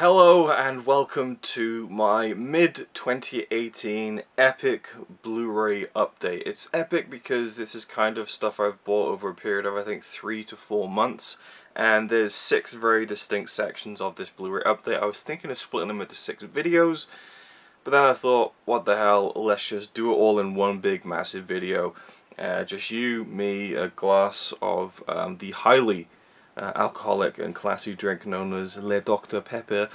Hello and welcome to my mid-2018 epic Blu-ray update. It's epic because this is kind of stuff I've bought over a period of I think 3 to 4 months, and there's 6 very distinct sections of this Blu-ray update. I was thinking of splitting them into 6 videos, but then I thought, what the hell, let's just do it all in one big massive video. Just you, me, a glass of the highly alcoholic and classy drink known as Le Dr. Pepper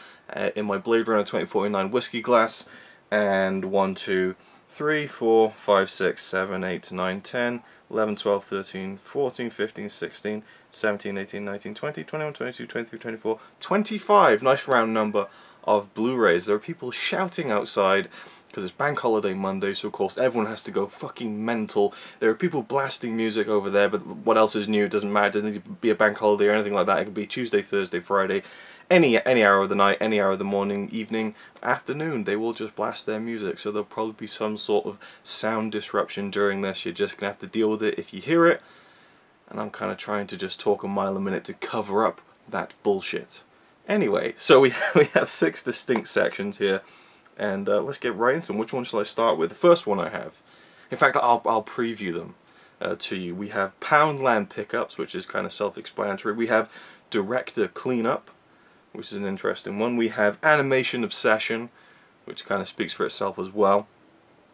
in my Blade Runner 2049 whiskey glass, and 1, 2, 3, 4, 5, 6, 7, 8, 9, 10, 11, 12, 13, 14, 15, 16, 17, 18, 19, 20, 21, 22, 23, 24, 25, nice round number, of Blu-rays. There are people shouting outside because it's Bank Holiday Monday, so of course everyone has to go fucking mental. There are people blasting music over there, but what else is new? It doesn't matter. It doesn't need to be a bank holiday or anything like that. It could be Tuesday, Thursday, Friday, any hour of the night, any hour of the morning, evening, afternoon. They will just blast their music, so there'll probably be some sort of sound disruption during this. You're just gonna have to deal with it if you hear it, and I'm kind of trying to just talk a mile a minute to cover up that bullshit. Anyway, so we have 6 distinct sections here, and let's get right into them. Which one shall I start with? The first one I have, in fact I'll preview them to you. We have Poundland pickups, which is kind of self-explanatory. We have director cleanup, which is an interesting one. We have animation obsession, which kind of speaks for itself as well.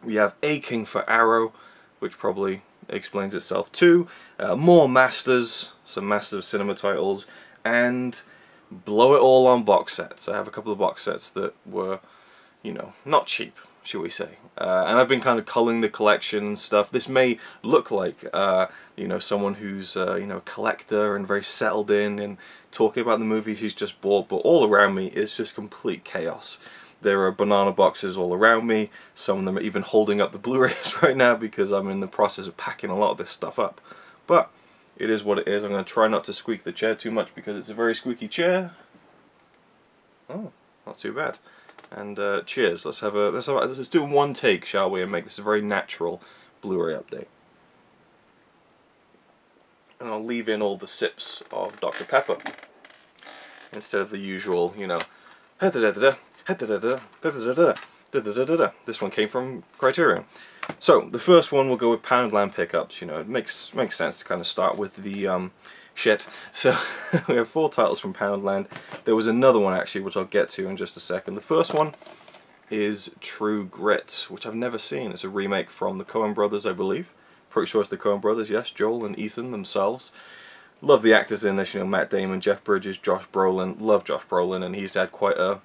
We have aching for Arrow, which probably explains itself too. More masters, some Masters of Cinema titles, and blow it all on box sets. I have a couple of box sets that were, you know, not cheap, shall we say. And I've been kind of culling the collection and stuff. This may look like, you know, someone who's, you know, a collector and very settled in and talking about the movies he's just bought, but all around me is just complete chaos. There are banana boxes all around me. Some of them are even holding up the Blu-rays right now because I'm in the process of packing a lot of this stuff up. But it is what it is. I'm going to try not to squeak the chair too much because it's a very squeaky chair. Oh, not too bad. And cheers. Let's do one take, shall we, and make this a very natural Blu-ray update. And I'll leave in all the sips of Dr. Pepper instead of the usual, you know, this one came from Criterion. So the first one will go with Poundland pickups. You know, it makes sense to kind of start with the shit. So we have 4 titles from Poundland. There was another one actually, which I'll get to in just a second. The first one is True Grit, which I've never seen. It's a remake from the Coen brothers, I believe. Pretty sure it's the Coen brothers. Yes, Joel and Ethan themselves. Love the actors in this. You know, Matt Damon, Jeff Bridges, Josh Brolin. Love Josh Brolin, and he's had quite a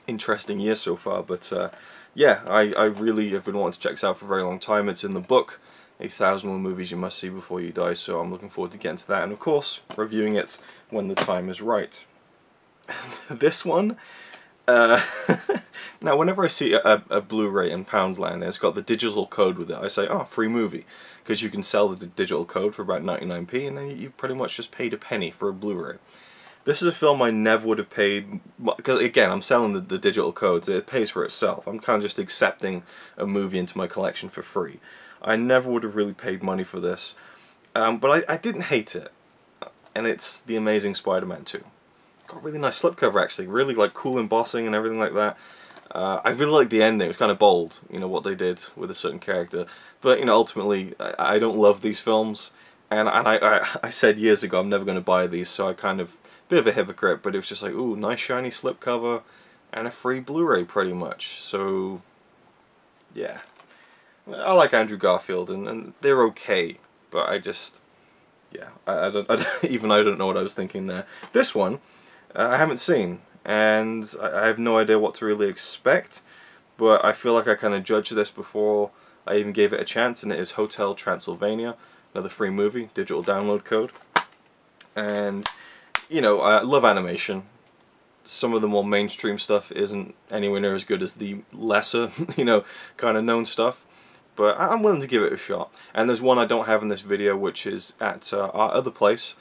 interesting year so far. But yeah, I really have been wanting to check this out for a very long time. It's in the book, 1,001 Movies You Must See Before You Die, so I'm looking forward to getting to that, and of course, reviewing it when the time is right. This one, now whenever I see a Blu-ray in Poundland and it's got the digital code with it, I say, oh, free movie, because you can sell the digital code for about 99p, and then you've pretty much just paid a penny for a Blu-ray. This is a film I never would have paid, because again, I'm selling the digital codes, it pays for itself. I'm kind of just accepting a movie into my collection for free. I never would have really paid money for this, but I didn't hate it, and it's The Amazing Spider-Man 2. Got a really nice slipcover actually, really like cool embossing and everything like that. I really like the ending. It was kind of bold, you know, what they did with a certain character, but you know, ultimately I don't love these films, and I said years ago I'm never going to buy these, so I kind of, bit of a hypocrite, but it was just like, ooh, nice shiny slipcover and a free Blu-ray pretty much. So yeah, I like Andrew Garfield and they're okay, but I just, yeah, I don't know what I was thinking there. This one I haven't seen, and I have no idea what to really expect, but I feel like I kind of judged this before I even gave it a chance, and it is Hotel Transylvania, another free movie, digital download code. And you know, I love animation. Some of the more mainstream stuff isn't anywhere near as good as the lesser, you know, kind of known stuff. But I'm willing to give it a shot. And there's one I don't have in this video, which is at our other place,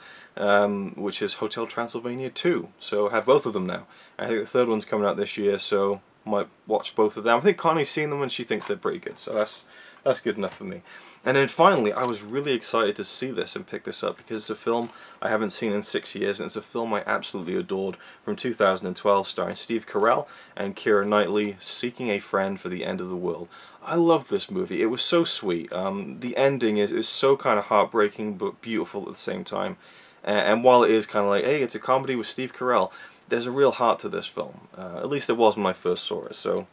which is Hotel Transylvania 2. So I have both of them now. I think the third one's coming out this year, so might watch both of them. I think Connie's seen them and she thinks they're pretty good, so that's good enough for me. And then finally, I was really excited to see this and pick this up because it's a film I haven't seen in 6 years, and it's a film I absolutely adored from 2012, starring Steve Carell and Keira Knightley, Seeking a Friend for the End of the World. I love this movie. It was so sweet. The ending is so kind of heartbreaking but beautiful at the same time. And while it is kind of like, hey, it's a comedy with Steve Carell, there's a real heart to this film. At least there was when I first saw it. So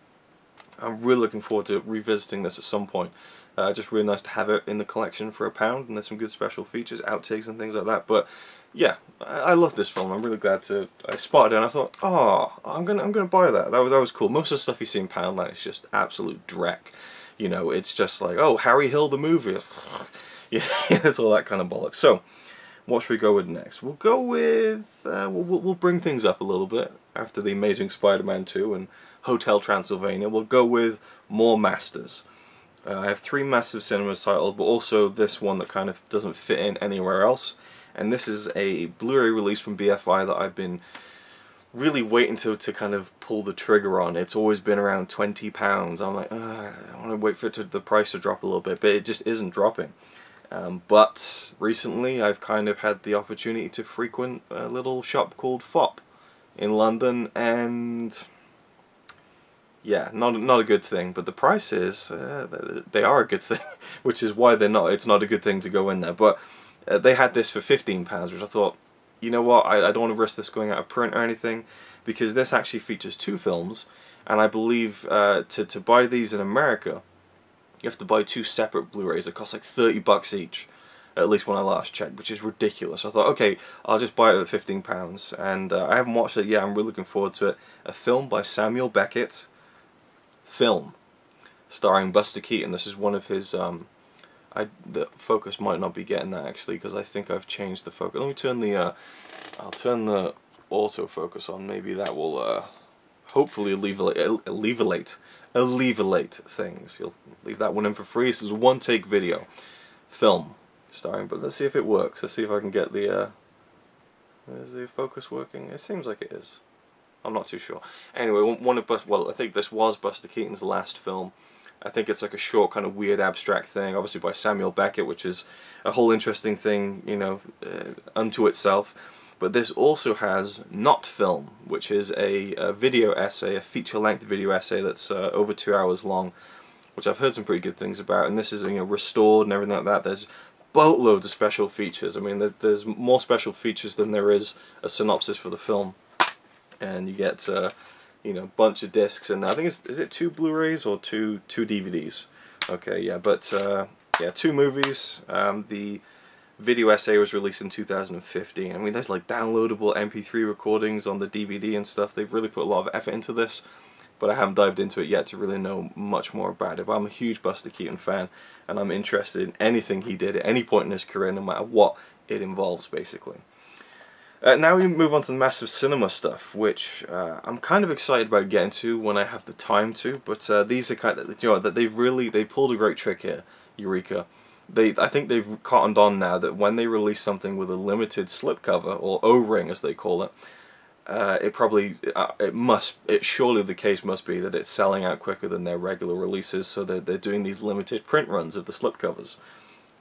I'm really looking forward to revisiting this at some point. Just really nice to have it in the collection for £1, and there's some good special features, outtakes and things like that. But yeah, I love this film. I'm really glad I spotted it and I thought, oh, I'm gonna buy that. That was cool. Most of the stuff you see in Poundland is just absolute dreck. You know, it's just like, oh, Harry Hill the movie. Yeah, it's all that kind of bollocks. So what should we go with next? We'll go with we'll bring things up a little bit after the Amazing Spider-Man 2 and Hotel Transylvania. We'll go with more Masters. I have 3 massive cinemas titled, but also this one that kind of doesn't fit in anywhere else. And this is a Blu-ray release from BFI that I've been really waiting to kind of pull the trigger on. It's always been around £20. I'm like, I want to wait for the price to drop a little bit, but it just isn't dropping. But recently I've kind of had the opportunity to frequent a little shop called FOP in London, and yeah, not a good thing, but the prices, they are a good thing, which is why it's not a good thing to go in there. But they had this for £15, which I thought, you know what, I don't want to risk this going out of print or anything, because this actually features 2 films, and I believe to buy these in America, you have to buy 2 separate Blu-rays that cost like $30 each, at least when I last checked, which is ridiculous. I thought, okay, I'll just buy it at £15, and I haven't watched it yet. I'm really looking forward to it. A film by Samuel Beckett, starring Buster Keaton. This is one of his, the focus might not be getting that actually, because I think I've changed the focus. Let me turn the, I'll turn the autofocus on, maybe that will, hopefully alleviate things. You'll leave that one in for free. This is a one-take video, film, starring, but let's see if it works. Let's see if I can get the, is the focus working? It seems like it is. I'm not too sure. Anyway, I think this was Buster Keaton's last film. I think it's like a short, kind of weird, abstract thing, obviously by Samuel Beckett, which is a whole interesting thing, you know, unto itself. But this also has Not Film, which is a video essay, a feature-length video essay that's over 2 hours long, which I've heard some pretty good things about. And this is, you know, restored and everything like that. There's boatloads of special features. I mean, there's more special features than there is a synopsis for the film. And you get, you know, a bunch of discs, and I think is it 2 Blu-rays or two DVDs? Okay, yeah, but yeah, 2 movies. The video essay was released in 2015. I mean, there's like downloadable MP3 recordings on the DVD and stuff. They've really put a lot of effort into this, but I haven't dived into it yet to really know much more about it. But I'm a huge Buster Keaton fan, and I'm interested in anything he did at any point in his career, no matter what it involves, basically. Now we move on to the massive cinema stuff, which I'm kind of excited about getting to when I have the time to. But these are kind of, you know, that they pulled a great trick here, Eureka. I think they've cottoned on now that when they release something with a limited slipcover, or O-ring as they call it, surely the case must be that it's selling out quicker than their regular releases. So they're doing these limited print runs of the slipcovers.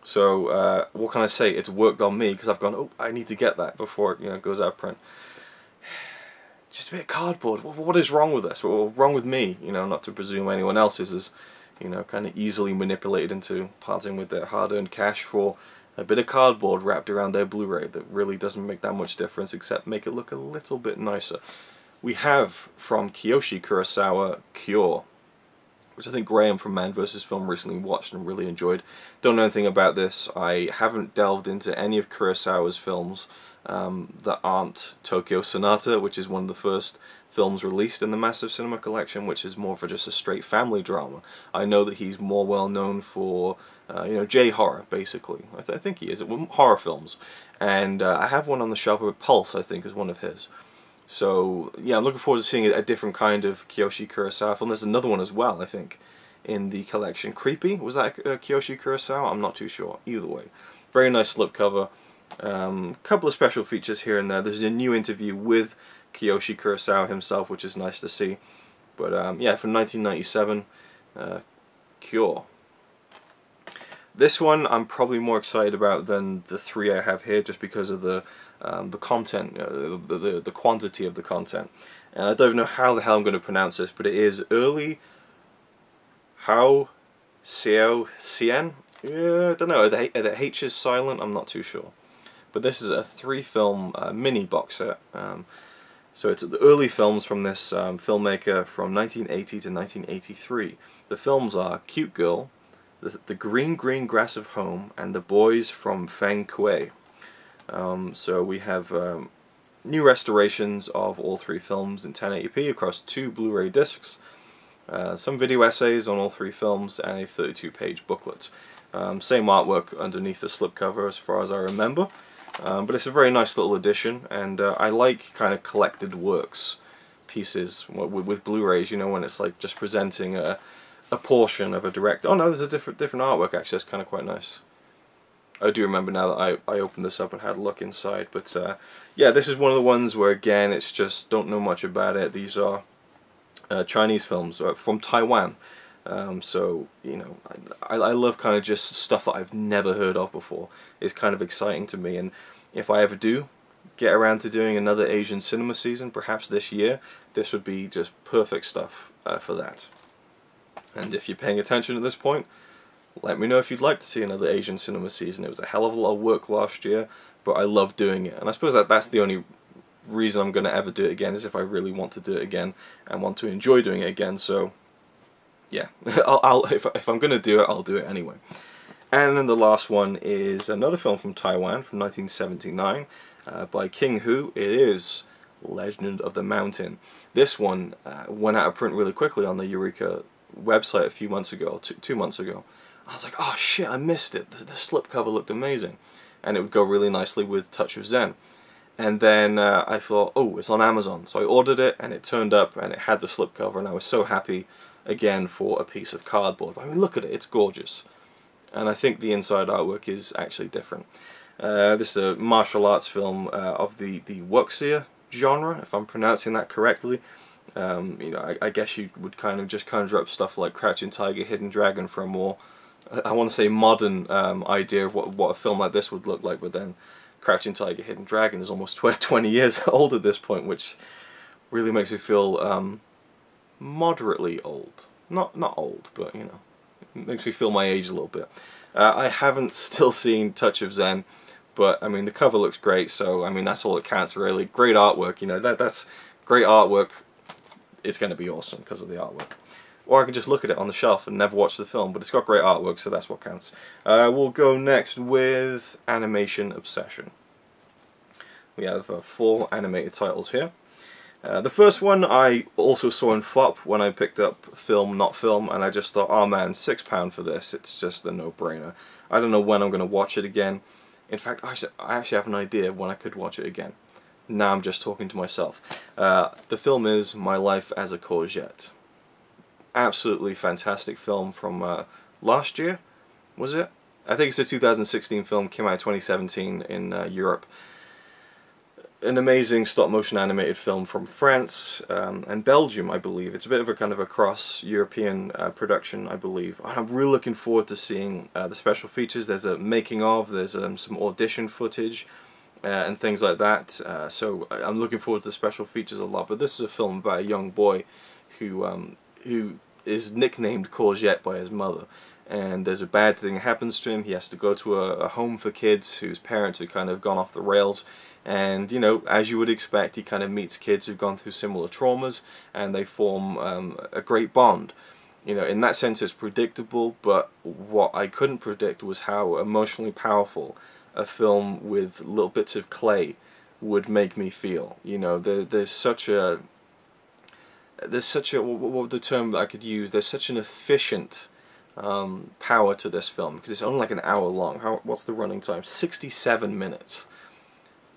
So what can I say? It's worked on me, because I've gone, oh, I need to get that before it, you know, goes out of print. Just a bit of cardboard. What is wrong with this? Well, wrong with me? You know, not to presume anyone else is, you know, kind of easily manipulated into parting with their hard-earned cash for a bit of cardboard wrapped around their Blu-ray that really doesn't make that much difference except make it look a little bit nicer. We have from Kiyoshi Kurosawa, Cure, which I think Graham from Man vs. Film recently watched and really enjoyed. Don't know anything about this. I haven't delved into any of Kurosawa's films that aren't Tokyo Sonata, which is one of the first films released in the Massive Cinema Collection, which is more for just a straight family drama. I know that he's more well known for, you know, J-horror, basically. I think he is. Horror films. And I have one on the shelf with Pulse, I think, is one of his. So, yeah, I'm looking forward to seeing a different kind of Kiyoshi Kurosawa film. There's another one as well, I think, in the collection. Creepy? Was that Kiyoshi Kurosawa? I'm not too sure. Either way. Very nice slipcover. Couple of special features here and there. There's a new interview with Kiyoshi Kurosawa himself, which is nice to see. But yeah, from 1997, Cure. This one I'm probably more excited about than the three I have here, just because of the content, the quantity of the content. And I don't know how the hell I'm going to pronounce this, but it is Early How Xiao Xian. Yeah, I don't know. Are the H's silent? I'm not too sure. But this is a 3-film mini box set. So it's the early films from this filmmaker from 1980 to 1983. The films are Cute Girl, the Green Grass of Home, and The Boys from Feng Kuei. So we have new restorations of all 3 films in 1080p across 2 Blu-ray discs, some video essays on all 3 films, and a 32-page booklet. Same artwork underneath the slipcover as far as I remember, but it's a very nice little edition, and I like kind of collected works pieces with Blu-rays, you know, when it's like just presenting a portion of a director. Oh no, there's a different artwork actually. That's kind of quite nice. I do remember now that I opened this up and had a look inside. But yeah, this is one of the ones where, again, it's just don't know much about it. These are Chinese films from Taiwan. So, you know, I love kind of just stuff that I've never heard of before. It's kind of exciting to me. And if I ever do get around to doing another Asian cinema season, perhaps this year, this would be just perfect stuff for that. And if you're paying attention at this point, let me know if you'd like to see another Asian cinema season. It was a hell of a lot of work last year, but I love doing it. And I suppose that's the only reason I'm going to ever do it again, is if I really want to do it again and want to enjoy doing it again. So, yeah, if I'm going to do it, I'll do it anyway. And then the last one is another film from Taiwan from 1979 by King Hu. It is Legend of the Mountain. This one went out of print really quickly on the Eureka website a few months ago, 2 months ago. I was like, oh shit, I missed it. The slipcover looked amazing. And it would go really nicely with Touch of Zen. And then I thought, oh, it's on Amazon. So I ordered it, and it turned up, and it had the slipcover, and I was so happy, again, for a piece of cardboard. I mean, look at it, it's gorgeous. And I think the inside artwork is actually different. This is a martial arts film of the wuxia genre, if I'm pronouncing that correctly. You know, I guess you would kind of just conjure up stuff like Crouching Tiger, Hidden Dragon for a more, I want to say, modern idea of what a film like this would look like, but then Crouching Tiger, Hidden Dragon is almost 20 years old at this point, which really makes me feel moderately old. Not old, but, you know, it makes me feel my age a little bit. I haven't still seen Touch of Zen, but, I mean, the cover looks great, so, I mean, that's all that counts, really. Great artwork, you know, that's great artwork. It's going to be awesome because of the artwork. Or I can just look at it on the shelf and never watch the film, but it's got great artwork, so that's what counts. We'll go next with Animation Obsession. We have 4 animated titles here. The first one I also saw in FOP when I picked up Film Not Film, and I just thought, oh man, £6 for this, it's just a no-brainer. I don't know when I'm going to watch it again. In fact, I actually have an idea of when I could watch it again. Now I'm just talking to myself. The film is My Life as a Courgette. Absolutely fantastic film from last year, was it? I think it's a 2016 film, came out in 2017 in Europe. An amazing stop-motion animated film from France and Belgium, I believe. It's a bit of a kind of a cross-European production, I believe. I'm really looking forward to seeing the special features. There's a making-of, there's some audition footage, and things like that. So I'm looking forward to the special features a lot. But this is a film about a young boy who is nicknamed Courgette by his mother. And there's a bad thing that happens to him. He has to go to a home for kids whose parents have kind of gone off the rails. And, you know, as you would expect, he kind of meets kids who've gone through similar traumas, and they form a great bond. You know, in that sense it's predictable, but what I couldn't predict was how emotionally powerful a film with little bits of clay would make me feel. You know, there's such a, what would the term that I could use? There's such an efficient power to this film, because it's only like an hour long. What's the running time? 67 minutes.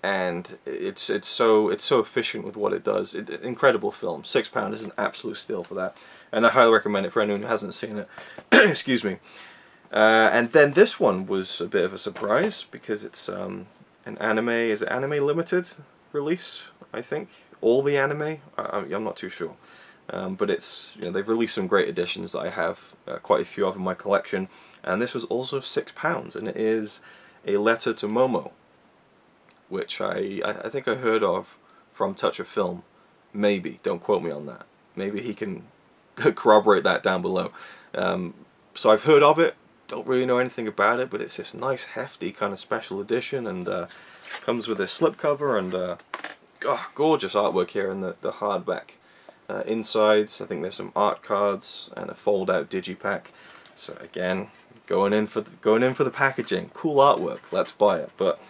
And it's so efficient with what it does. Incredible film. £6 is an absolute steal for that, and I highly recommend it for anyone who hasn't seen it. Excuse me. And then this one was a bit of a surprise, because it's an anime. Is it anime limited release? I think all the anime. I'm not too sure. but it's, you know, they've released some great editions that I have quite a few of in my collection, and this was also £6, and it is A Letter to Momo, which I think I heard of from Touch of Film. Maybe, don't quote me on that. Maybe he can corroborate that down below. So I've heard of it, don't really know anything about it, but it's this nice hefty kind of special edition, and comes with a slipcover and gorgeous artwork here in the hardback. Insides, I think there's some art cards and a fold-out digipack. So again, going in for the packaging. Cool artwork. Let's buy it. But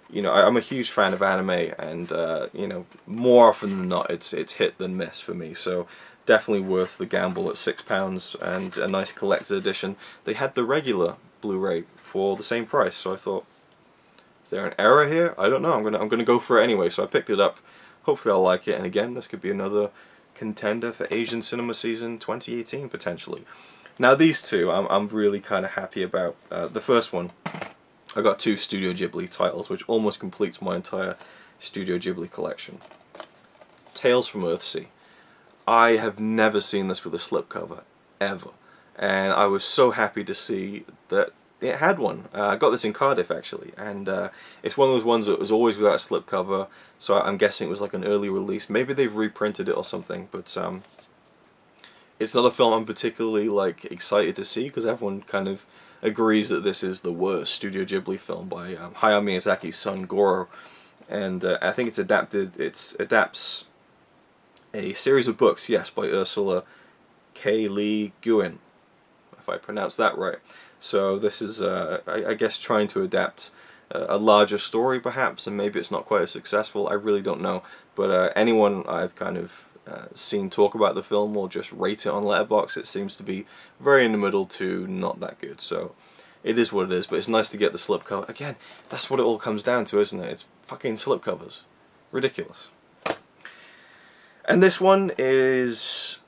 you know, I'm a huge fan of anime, and you know, more often than not, it's hit than miss for me. So definitely worth the gamble at £6 and a nice collector's edition. They had the regular Blu-ray for the same price, so I thought, is there an error here? I don't know. I'm gonna go for it anyway. So I picked it up. Hopefully I'll like it. And again, this could be another contender for Asian Cinema Season 2018 potentially. Now these two, I'm really kind of happy about. The first one, I got 2 Studio Ghibli titles, which almost completes my entire Studio Ghibli collection. Tales from Earthsea. I have never seen this with a slipcover, ever. And I was so happy to see that it had one. I got this in Cardiff actually, and it's one of those ones that was always without a slipcover, so I'm guessing it was like an early release. Maybe they've reprinted it or something, but it's not a film I'm particularly like excited to see, because everyone kind of agrees that this is the worst Studio Ghibli film by Hayao Miyazaki's son Goro, and I think it adapts a series of books, yes, by Ursula K. Le Guin, if I pronounce that right. So this is, I guess, trying to adapt a larger story perhaps, and maybe it's not quite as successful, I really don't know. But anyone I've kind of seen talk about the film or just rate it on Letterboxd, it seems to be very in the middle to not that good. So it is what it is, but it's nice to get the slipcover. Again, that's what it all comes down to, isn't it? It's fucking slipcovers. Ridiculous. And this one is...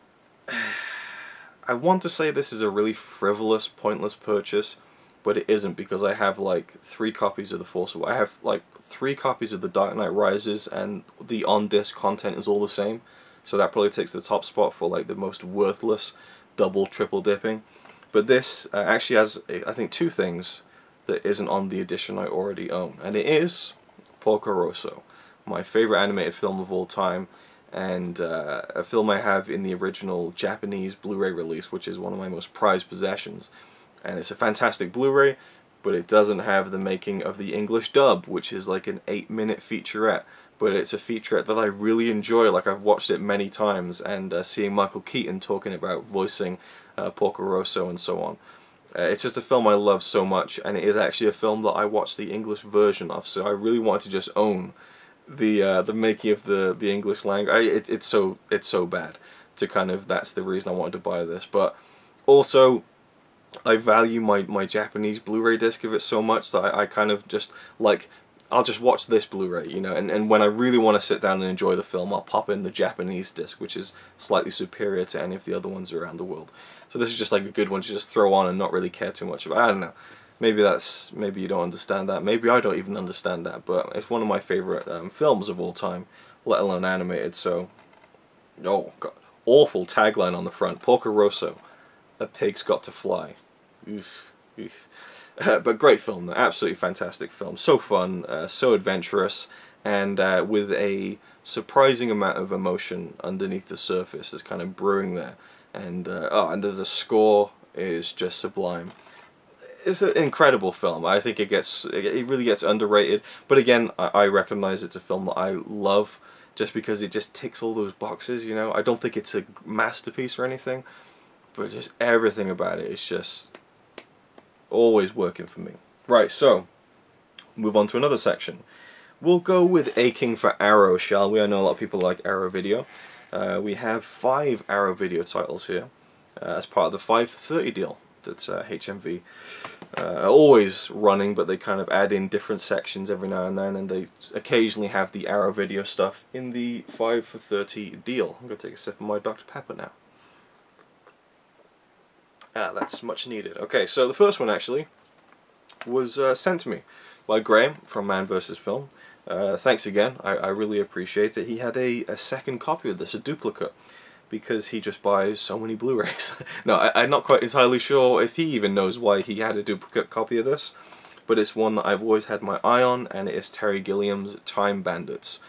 I want to say this is a really frivolous, pointless purchase, but it isn't, because I have like 3 copies of The Force Awakens. I have like 3 copies of The Dark Knight Rises, and the on-disc content is all the same. So that probably takes the top spot for like the most worthless double, triple dipping. But this actually has, I think, 2 things that isn't on the edition I already own. And it is Porco Rosso, my favorite animated film of all time, and a film I have in the original Japanese Blu-ray release, which is one of my most prized possessions. And it's a fantastic Blu-ray, but it doesn't have the making of the English dub, which is like an 8-minute featurette. But it's a featurette that I really enjoy. Like, I've watched it many times, and seeing Michael Keaton talking about voicing Porco Rosso and so on. It's just a film I love so much, and it is actually a film that I watched the English version of, so I really wanted to just own the making of the English language. It's so bad to kind of, that's the reason I wanted to buy this. But also, I value my Japanese Blu-ray disc of it so much that I kind of just like, I'll just watch this Blu-ray, you know, and when I really want to sit down and enjoy the film, I'll pop in the Japanese disc, which is slightly superior to any of the other ones around the world. So this is just like a good one to just throw on and not really care too much about. I don't know. Maybe you don't understand that. Maybe I don't even understand that, but it's one of my favorite films of all time, let alone animated. So, oh god, awful tagline on the front: Porco Rosso, a pig's got to fly. Oof, oof. But great film, though. Absolutely fantastic film. So fun, so adventurous, and with a surprising amount of emotion underneath the surface that's kind of brewing there. And and the score is just sublime. It's an incredible film. I think it really gets underrated. But again, I recognize it's a film that I love just because it just ticks all those boxes, you know. I don't think it's a masterpiece or anything, but just everything about it is just always working for me. Right, so move on to another section. We'll go with Aching for Arrow, shall we? I know a lot of people like Arrow Video. We have 5 Arrow Video titles here as part of the 5 for 30 deal that HMV are always running, but they kind of add in different sections every now and then, and they occasionally have the Arrow Video stuff in the 5 for 30 deal. I'm going to take a sip of my Dr. Pepper now. That's much needed. Okay, so the first one actually was sent to me by Graham from Man vs. Film. Thanks again, I really appreciate it. He had a second copy of this, a duplicate, because he just buys so many Blu-rays. No, I'm not quite entirely sure if he even knows why he had a duplicate copy of this, but it's one that I've always had my eye on, and it is Terry Gilliam's Time Bandits.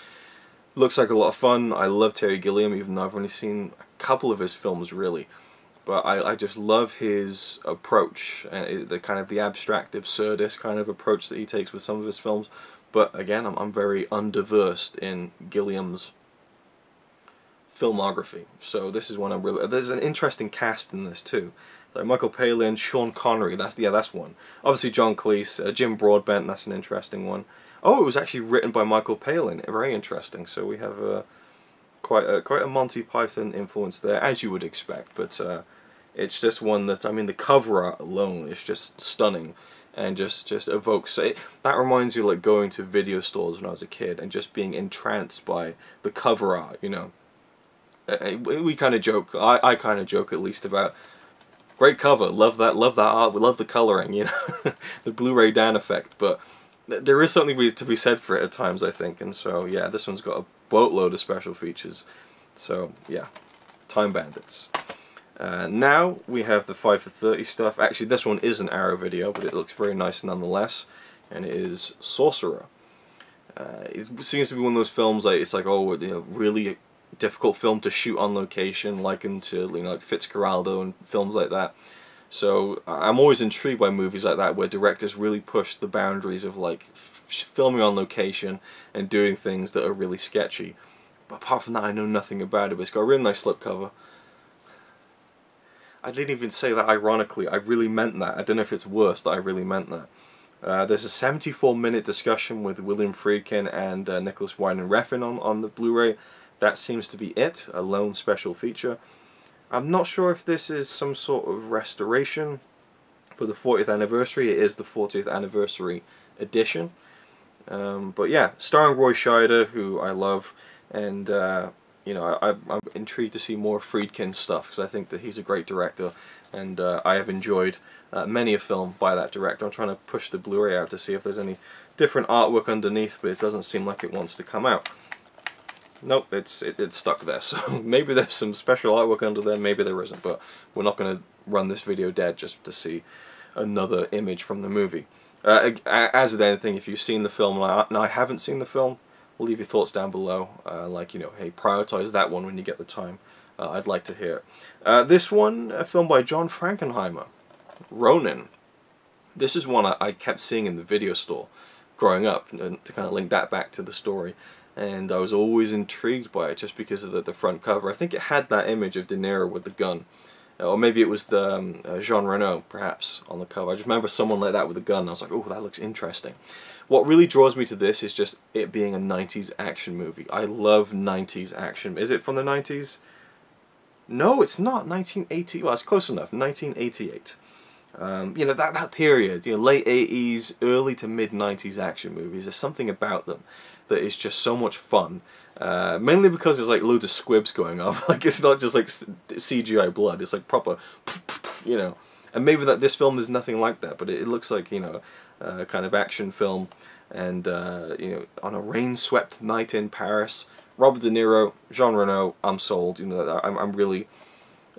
Looks like a lot of fun. I love Terry Gilliam, even though I've only seen a couple of his films, really. But I just love his approach, and the kind of the abstract, absurdist kind of approach that he takes with some of his films. But again, I'm very unversed in Gilliam's filmography, so this is one I'm really. There's an interesting cast in this too, like Michael Palin, Sean Connery. That's one. Obviously John Cleese, Jim Broadbent. That's an interesting one. Oh, it was actually written by Michael Palin. Very interesting. So we have quite a Monty Python influence there, as you would expect. But it's just one that, I mean, the cover art alone is just stunning, and just evokes it. That reminds me of like going to video stores when I was a kid and just being entranced by the cover art. You know. We kind of joke, I kind of joke at least, about great cover, love that art, we love the colouring, you know, the Blu-ray Dan effect, but there is something to be said for it at times, I think, and so yeah, this one's got a boatload of special features, so yeah, Time Bandits. Now we have the 5 for 30 stuff. Actually, this one is an Arrow video, but it looks very nice nonetheless, and it is Sorcerer. It seems to be one of those films, like, it's like, oh, you know, really difficult film to shoot on location, likened to, you know, like Fitzcarraldo and films like that. So I'm always intrigued by movies like that where directors really push the boundaries of like filming on location and doing things that are really sketchy. But apart from that, I know nothing about it. But it's got a really nice slipcover. I didn't even say that ironically. I really meant that. I don't know if it's worse that I really meant that. There's a 74-minute discussion with William Friedkin and Nicholas Winding Refn on the Blu-ray. That seems to be it, a lone special feature. I'm not sure if this is some sort of restoration for the 40th anniversary. It is the 40th anniversary edition. But yeah, starring Roy Scheider, who I love, and you know, I'm intrigued to see more Friedkin stuff, because I think that he's a great director, and I have enjoyed many a film by that director. I'm trying to push the Blu-ray out to see if there's any different artwork underneath, but it doesn't seem like it wants to come out. Nope, it's stuck there, so maybe there's some special artwork under there, maybe there isn't, but we're not going to run this video dead just to see another image from the movie. As with anything, if you've seen the film and I haven't seen the film, leave your thoughts down below, like, you know, hey, prioritize that one when you get the time. I'd like to hear it. This one, a film by John Frankenheimer, Ronin. This is one I kept seeing in the video store growing up, and to kind of link that back to the story. And I was always intrigued by it just because of the front cover. I think it had that image of De Niro with the gun. Or maybe it was the Jean Reno, perhaps, on the cover. I just remember someone like that with a gun. I was like, oh, that looks interesting. What really draws me to this is just it being a 90s action movie. I love 90s action. Is it from the 90s? No, it's not. 1980. Well, it's close enough. 1988. You know, that period, you know, late 80s, early to mid 90s action movies, there's something about them that is just so much fun. Mainly because there's like loads of squibs going on. Like, it's not just like CGI blood, it's like proper, you know. And maybe that this film is nothing like that, but it looks like, you know, a kind of action film. And, you know, on a rain-swept night in Paris, Robert De Niro, Jean Reno, I'm sold. You know, I'm really...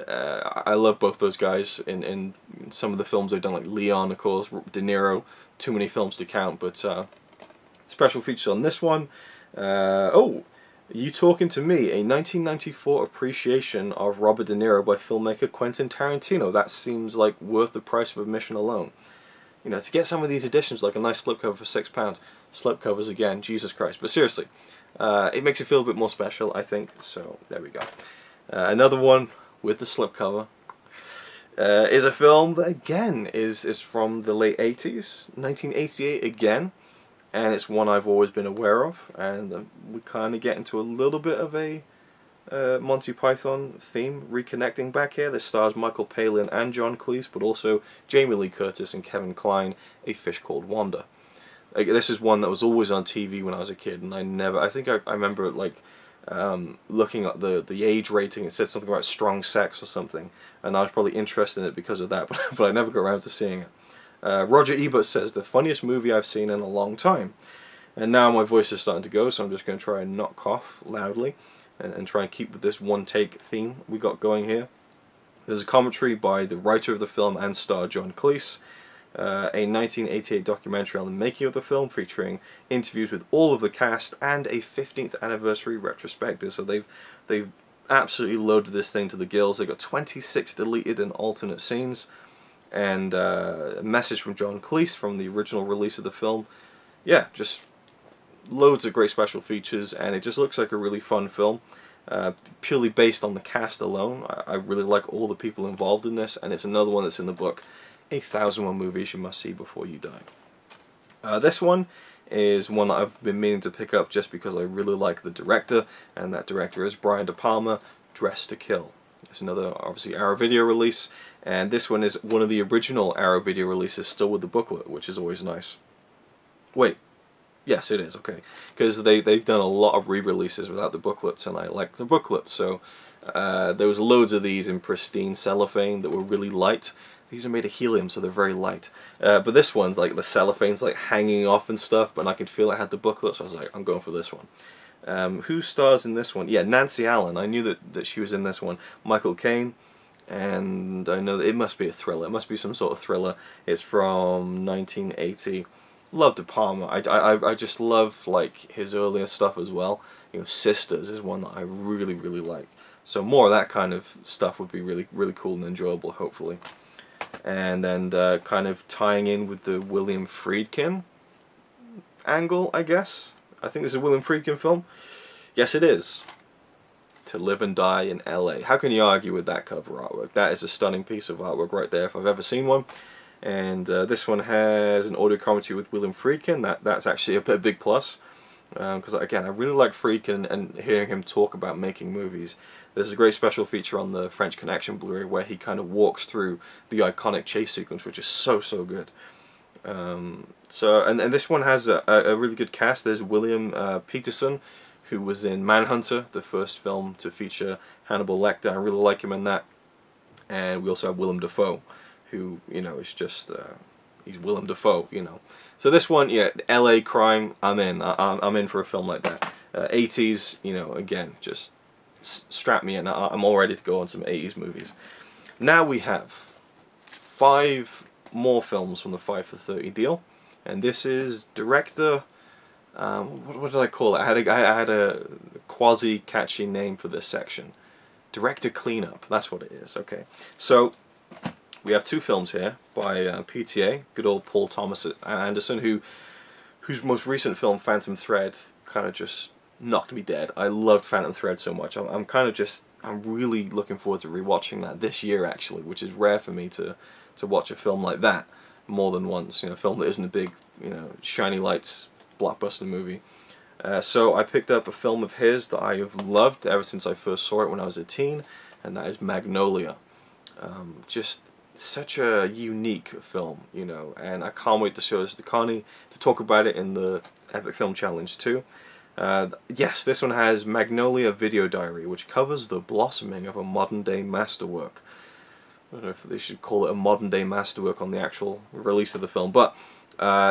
I love both those guys in some of the films they've done, like Leon, of course, De Niro, too many films to count, but special features on this one. Oh, You Talking to Me, a 1994 appreciation of Robert De Niro by filmmaker Quentin Tarantino. That seems like worth the price of admission alone. You know, to get some of these editions, like a nice slipcover for £6, slipcovers again, Jesus Christ. But seriously, it makes it feel a bit more special, I think, so there we go. Another one with the slipcover is a film that again is from the late 80s, 1988 again, and it's one I've always been aware of, and we kind of get into a little bit of a Monty Python theme reconnecting back here. This stars Michael Palin and John Cleese, but also Jamie Lee Curtis and Kevin Kline, A Fish Called Wanda. Like, this is one that was always on TV when I was a kid, and I think I remember like looking at the age rating. It said something about strong sex or something, and I was probably interested in it because of that, but I never got around to seeing it. Roger Ebert says, the funniest movie I've seen in a long time. And now my voice is starting to go, so I'm just going to try and not cough loudly. and try and keep with this one-take theme we got going here. There's a commentary by the writer of the film and star John Cleese, a 1988 documentary on the making of the film featuring interviews with all of the cast, and a 15th anniversary retrospective. So they've absolutely loaded this thing to the gills. They got 26 deleted and alternate scenes, and a message from John Cleese from the original release of the film. Yeah, just loads of great special features, and it just looks like a really fun film. Purely based on the cast alone, I really like all the people involved in this, and it's another one that's in the book. 1,001 movies you must see before you die. This one is one that I've been meaning to pick up just because I really like the director, and that director is Brian De Palma, Dressed to Kill. It's another, obviously, Arrow Video release, and this one is one of the original Arrow Video releases, still with the booklet, which is always nice. Wait. Yes, it is, okay. Because they've done a lot of re-releases without the booklets, and I like the booklets. So there was loads of these in pristine cellophane that were really light. These are made of helium, so they're very light. But this one's like, the cellophane's like hanging off and stuff, but I could feel it had the booklet, so I was like, I'm going for this one. Who stars in this one? Yeah, Nancy Allen. I knew that she was in this one. Michael Caine. And I know that it must be a thriller. It must be some sort of thriller. It's from 1980. Love De Palma. I just love like his earlier stuff as well. You know, Sisters is one that I really like. So more of that kind of stuff would be really cool and enjoyable, hopefully. And then kind of tying in with the William Friedkin angle, I guess. I think this is a William Friedkin film. Yes, it is. To Live and Die in LA. How can you argue with that cover artwork? That is a stunning piece of artwork right there if I've ever seen one. And this one has an audio commentary with William Friedkin. That's actually a big plus. Because again, I really like Friedkin and hearing him talk about making movies. There's a great special feature on the French Connection Blu-ray where he kind of walks through the iconic chase sequence, which is so good. And this one has a really good cast. There's William Peterson, who was in Manhunter, the first film to feature Hannibal Lecter. I really like him in that. And we also have Willem Dafoe, who, you know, is just he's Willem Dafoe, you know. So this one, yeah, LA crime, I'm in. I'm in for a film like that. 80s, you know, again, just strap me in. I'm all ready to go on some 80s movies. Now we have 5 more films from the 5 for 30 deal, and this is director. What did I call it? I had a quasi-catchy name for this section. Director Cleanup. That's what it is. Okay, so we have 2 films here by PTA, good old Paul Thomas Anderson, whose most recent film, Phantom Thread, kind of just knocked me dead. I loved Phantom Thread so much. I'm really looking forward to rewatching that this year, actually, which is rare for me to watch a film like that more than once. You know, a film that isn't a big, you know, shiny lights blockbuster movie. So I picked up a film of his that I have loved ever since I first saw it when I was a teen, and that is Magnolia. Just such a unique film, you know, and I can't wait to show this to Connie to talk about it in the Epic Film Challenge too. Yes, this one has Magnolia Video Diary, which covers the blossoming of a modern-day masterwork. I don't know if they should call it a modern-day masterwork on the actual release of the film, but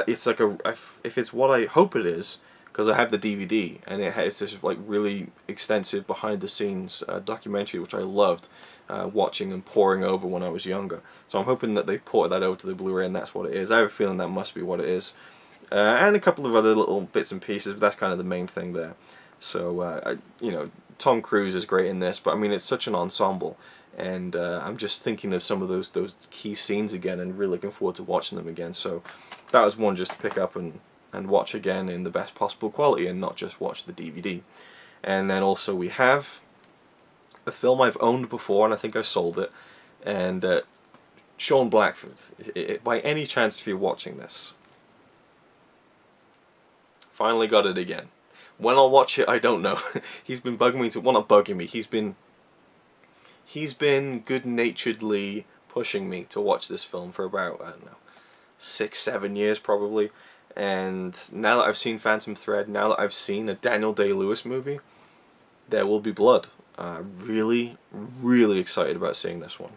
it's like if it's what I hope it is, because I have the DVD, and it's this like really extensive behind-the-scenes documentary, which I loved watching and poring over when I was younger. So I'm hoping that they ported that over to the Blu-ray, and that's what it is. I have a feeling that must be what it is. And a couple of other little bits and pieces, but that's kind of the main thing there. So, you know, Tom Cruise is great in this, but I mean, it's such an ensemble, and I'm just thinking of some of those key scenes again, and really looking forward to watching them again. So that was one just to pick up and watch again in the best possible quality, and not just watch the DVD. And then also we have a film I've owned before, and I think I sold it, and Sean Blackford. By any chance, if you're watching this, finally got it again. When I'll watch it, I don't know. He's been bugging me to, well, not bugging me, he's been good-naturedly pushing me to watch this film for about, I don't know, 6-7 years probably. And now that I've seen Phantom Thread, now that I've seen a Daniel Day-Lewis movie, There Will Be Blood. Really excited about seeing this one.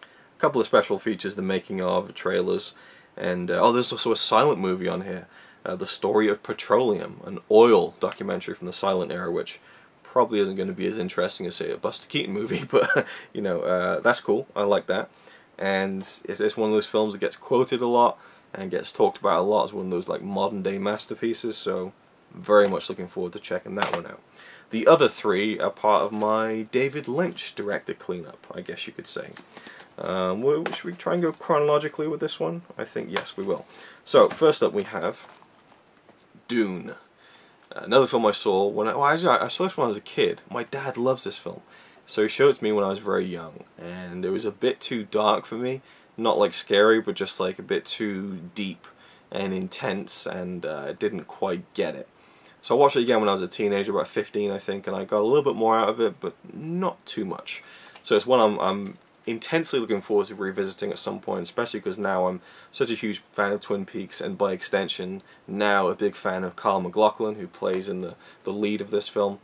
A couple of special features, the making of, trailers, and oh, there's also a silent movie on here. The Story of Petroleum, an oil documentary from the silent era, which probably isn't going to be as interesting as, say, a Buster Keaton movie, but, you know, that's cool. I like that. And it's one of those films that gets quoted a lot and gets talked about a lot as one of those, like, modern-day masterpieces, so very much looking forward to checking that one out. The other three are part of my David Lynch directed cleanup, I guess you could say. Should we try and go chronologically with this one? I think yes, we will. So, first up we have Dune. Another film I saw when I saw this when I was a kid. My dad loves this film, so he showed it to me when I was very young, and it was a bit too dark for me. Not like scary, but just like a bit too deep and intense, and I didn't quite get it. So I watched it again when I was a teenager, about 15 I think, and I got a little bit more out of it, but not too much. So it's one I'm intensely looking forward to revisiting at some point, especially because now I'm such a huge fan of Twin Peaks, and by extension now a big fan of Kyle MacLachlan, who plays in the lead of this film.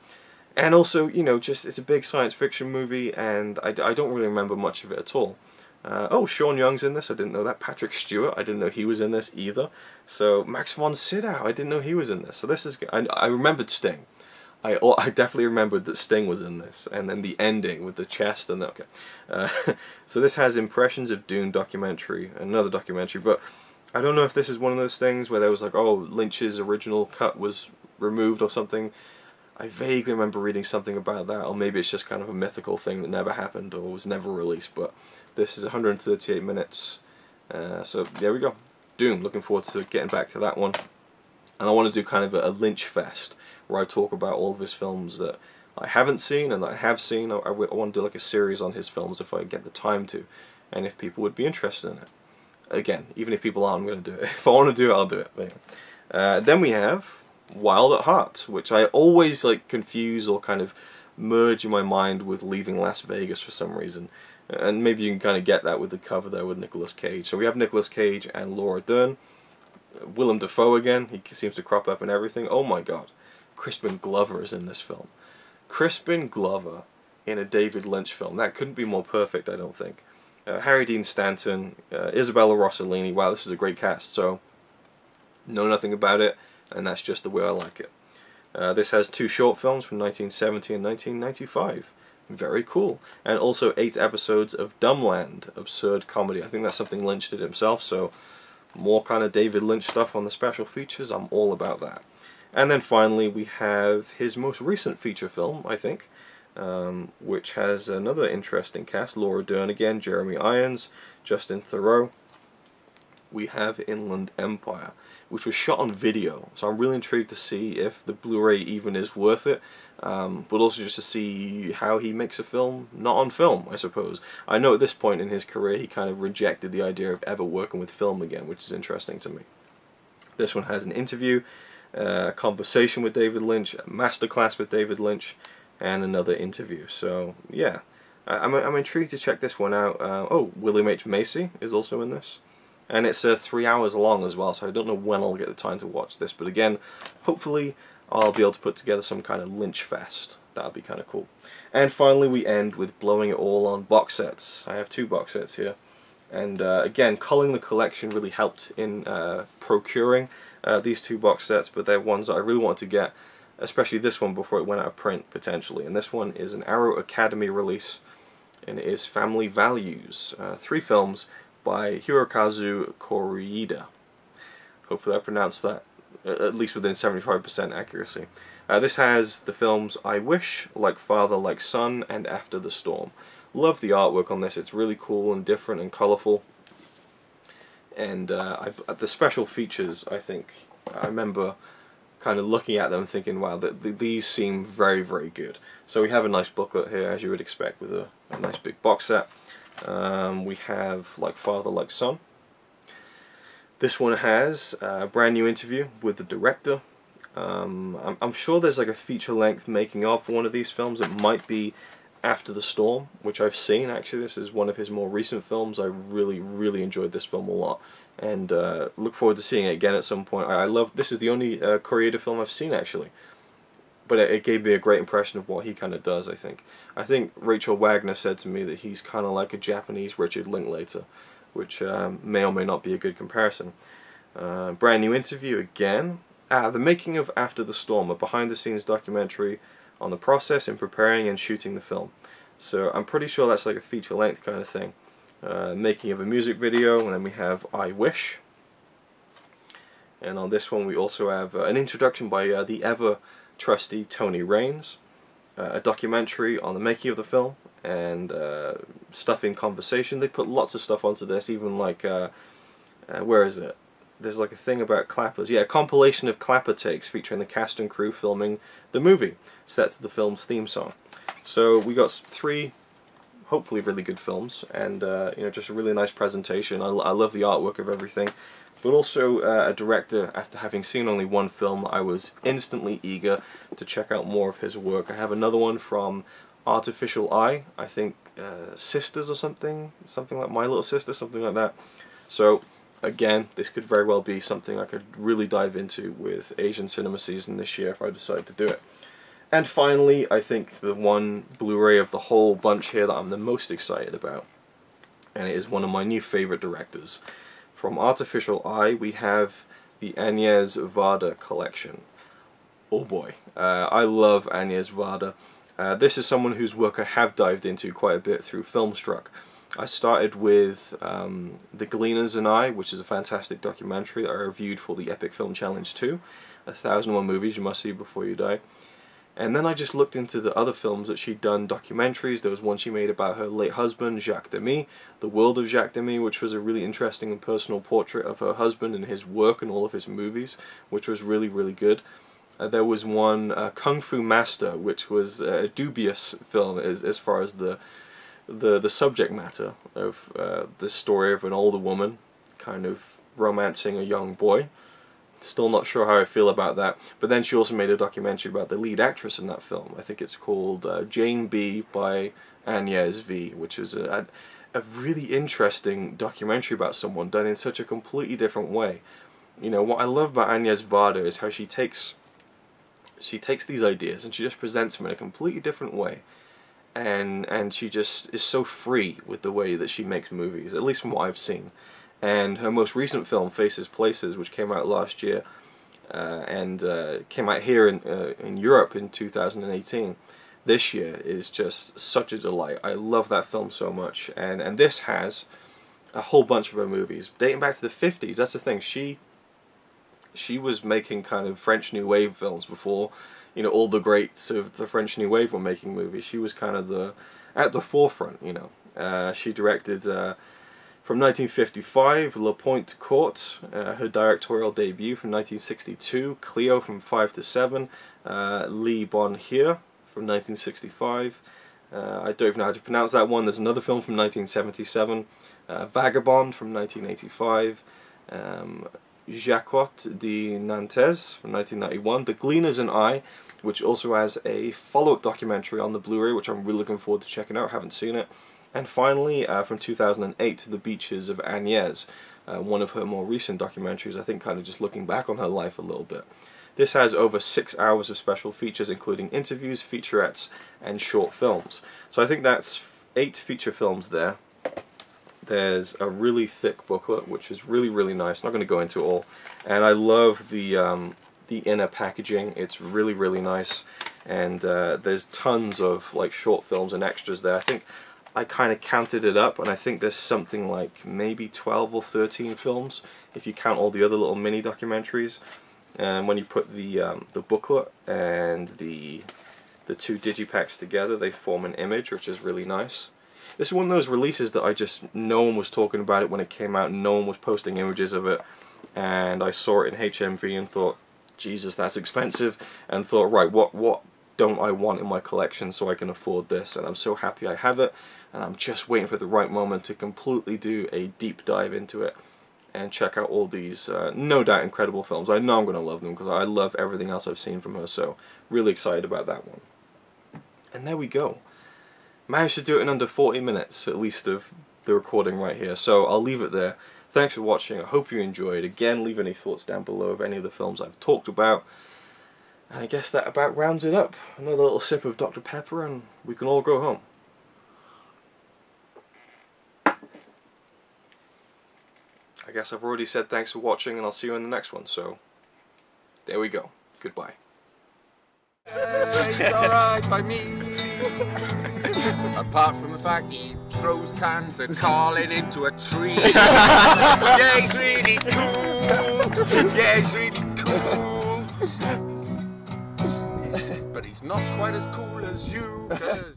And also, you know, just it's a big science fiction movie, and I don't really remember much of it at all. Oh, Sean Young's in this, I didn't know that. Patrick Stewart, I didn't know he was in this either. So, Max von Sydow, I didn't know he was in this. So this is, I remembered Sting. I definitely remembered that Sting was in this. And then the ending with the chest and the, okay. So this has Impressions of Dune documentary, another documentary, but I don't know if this is one of those things where there was like, oh, Lynch's original cut was removed or something. I vaguely remember reading something about that, or maybe it's just kind of a mythical thing that never happened or was never released, but this is 138 minutes, so there we go. Dune, looking forward to getting back to that one. And I want to do kind of a Lynch fest, where I talk about all of his films that I haven't seen and that I have seen. I want to do like a series on his films if I get the time to, and if people would be interested in it. Again, even if people aren't, I'm going to do it. If I want to do it, I'll do it. But anyway. Then we have Wild at Heart, which I always like confuse or kind of merge in my mind with Leaving Las Vegas for some reason. And maybe you can kind of get that with the cover there with Nicolas Cage. So we have Nicolas Cage and Laura Dern. Willem Dafoe again, he seems to crop up in everything. Oh my god, Crispin Glover is in this film. Crispin Glover in a David Lynch film. That couldn't be more perfect, I don't think. Harry Dean Stanton, Isabella Rossellini. Wow, this is a great cast. So, know nothing about it, and that's just the way I like it. This has 2 short films from 1970 and 1995. Very cool. And also 8 episodes of Dumbland, absurd comedy. I think that's something Lynch did himself, so more kind of David Lynch stuff on the special features. I'm all about that. And then finally we have his most recent feature film, I think, which has another interesting cast. Laura Dern again, Jeremy Irons, Justin Theroux. We have Inland Empire, which was shot on video, so I'm really intrigued to see if the Blu-ray even is worth it, but also just to see how he makes a film not on film, I suppose. I know at this point in his career he kind of rejected the idea of ever working with film again, which is interesting to me. This one has an interview, a conversation with David Lynch, a masterclass with David Lynch, and another interview. So yeah, I'm intrigued to check this one out. Oh, William H. Macy is also in this. And it's 3 hours long as well, so I don't know when I'll get the time to watch this. But again, hopefully I'll be able to put together some kind of Lynch fest. That'll be kind of cool. And finally we end with blowing it all on box sets. I have 2 box sets here. And again, culling the collection really helped in procuring these 2 box sets, but they're ones that I really wanted to get, especially this one before it went out of print, potentially. And this one is an Arrow Academy release, and it is Family Values. 3 films by Hirokazu Koreeda. Hopefully I pronounced that at least within 75% accuracy. This has the films I Wish, Like Father, Like Son, and After the Storm. Love the artwork on this, it's really cool and different and colourful. And the special features, I think, I remember kind of looking at them and thinking, wow, these seem very, very good. So we have a nice booklet here, as you would expect, with a nice big box set. We have Like Father, Like Son. This one has a brand new interview with the director. I'm sure there's like a feature-length making of for one of these films. It might be After the Storm, which I've seen actually. This is one of his more recent films. I really, really enjoyed this film a lot, and look forward to seeing it again at some point. I love. This is the only Koreeda film I've seen actually, but it gave me a great impression of what he kind of does. I think Rachel Wagner said to me that he's kind of like a Japanese Richard Linklater, which may or may not be a good comparison. Brand new interview again. The making of After the Storm, a behind-the-scenes documentary on the process in preparing and shooting the film. So I'm pretty sure that's like a feature-length kind of thing. Making of a music video, and then we have I Wish. And on this one we also have an introduction by the ever-trusty Tony Raines, a documentary on the making of the film, and stuff in conversation. They put lots of stuff onto this, even like, where is it? There's like a thing about clappers. Yeah, a compilation of clapper takes featuring the cast and crew filming the movie, set to the film's theme song. So we got 3 hopefully really good films, and you know, just a really nice presentation. I love the artwork of everything, but also a director, after having seen only one film, I was instantly eager to check out more of his work. I have another one from Artificial Eye, I think Sisters or something like My Little Sister, something like that. So again, this could very well be something I could really dive into with Asian cinema season this year if I decide to do it. And finally, I think the one Blu-ray of the whole bunch here that I'm the most excited about, and it is one of my new favorite directors. From Artificial Eye, we have the Enyasvada Collection. Oh boy, I love Enyasvada. This is someone whose work I have dived into quite a bit through Filmstruck. I started with The Gleaners and I, which is a fantastic documentary that I reviewed for the Epic Film Challenge 2, 1001 Movies You Must See Before You Die. And then I just looked into the other films that she'd done, documentaries. There was one she made about her late husband, Jacques Demy, The World of Jacques Demy, which was a really interesting and personal portrait of her husband and his work and all of his movies, which was really, really good. There was one, Kung Fu Master, which was a dubious film as far as the subject matter of the story of an older woman kind of romancing a young boy. Still not sure how I feel about that. But then she also made a documentary about the lead actress in that film. I think it's called Jane B by Agnes V, which is a really interesting documentary about someone done in such a completely different way. You know, what I love about Enyasvada is how she takes these ideas and she just presents them in a completely different way. And she just is so free with the way that she makes movies, at least from what I've seen. And her most recent film, Faces Places, which came out last year, and came out here in Europe in 2018, this year, is just such a delight. I love that film so much. And this has a whole bunch of her movies, dating back to the 50s. That's the thing, she was making kind of French New Wave films before, you know, all the greats of the French New Wave were making movies. She was kind of at the forefront, you know. She directed from 1955, Le Pointe Court, her directorial debut from 1962, Cleo from 5 to 7, Lee Bon Here from 1965, I don't even know how to pronounce that one. There's another film from 1977, Vagabond from 1985, Jacquot de Nantes from 1991, The Gleaners and I, which also has a follow-up documentary on the Blu-ray, which I'm really looking forward to checking out. I haven't seen it. And finally, from 2008, The Beaches of Agnes, one of her more recent documentaries, I think kind of just looking back on her life a little bit. This has over 6 hours of special features, including interviews, featurettes, and short films. So I think that's 8 feature films there. There's a really thick booklet, which is really, really nice. I'm not going to go into it all. And I love the inner packaging. It's really, really nice. And there's tons of like short films and extras there. I think I kind of counted it up, and I think there's something like maybe 12 or 13 films if you count all the other little mini documentaries. And when you put the booklet and the 2 digipacks together, they form an image, which is really nice. This is one of those releases that no one was talking about it when it came out, and no one was posting images of it, and I saw it in HMV and thought, Jesus, that's expensive, and thought, right, what don't I want in my collection so I can afford this? And I'm so happy I have it, and I'm just waiting for the right moment to completely do a deep dive into it and check out all these no doubt incredible films. I know I'm going to love them because I love everything else I've seen from her, so really excited about that one. And there we go. Managed to do it in under 40 minutes, at least, of the recording right here, so I'll leave it there. Thanks for watching, I hope you enjoyed. Again, leave any thoughts down below of any of the films I've talked about. And I guess that about rounds it up. Another little sip of Dr. Pepper and we can all go home. I guess I've already said thanks for watching, and I'll see you in the next one, so there we go. Goodbye. He's alright by me. Apart from the fact he throws cans of Carlin into a tree. Yeah, he's really cool. Yeah, he's really cool. But he's not quite as cool as you, 'cause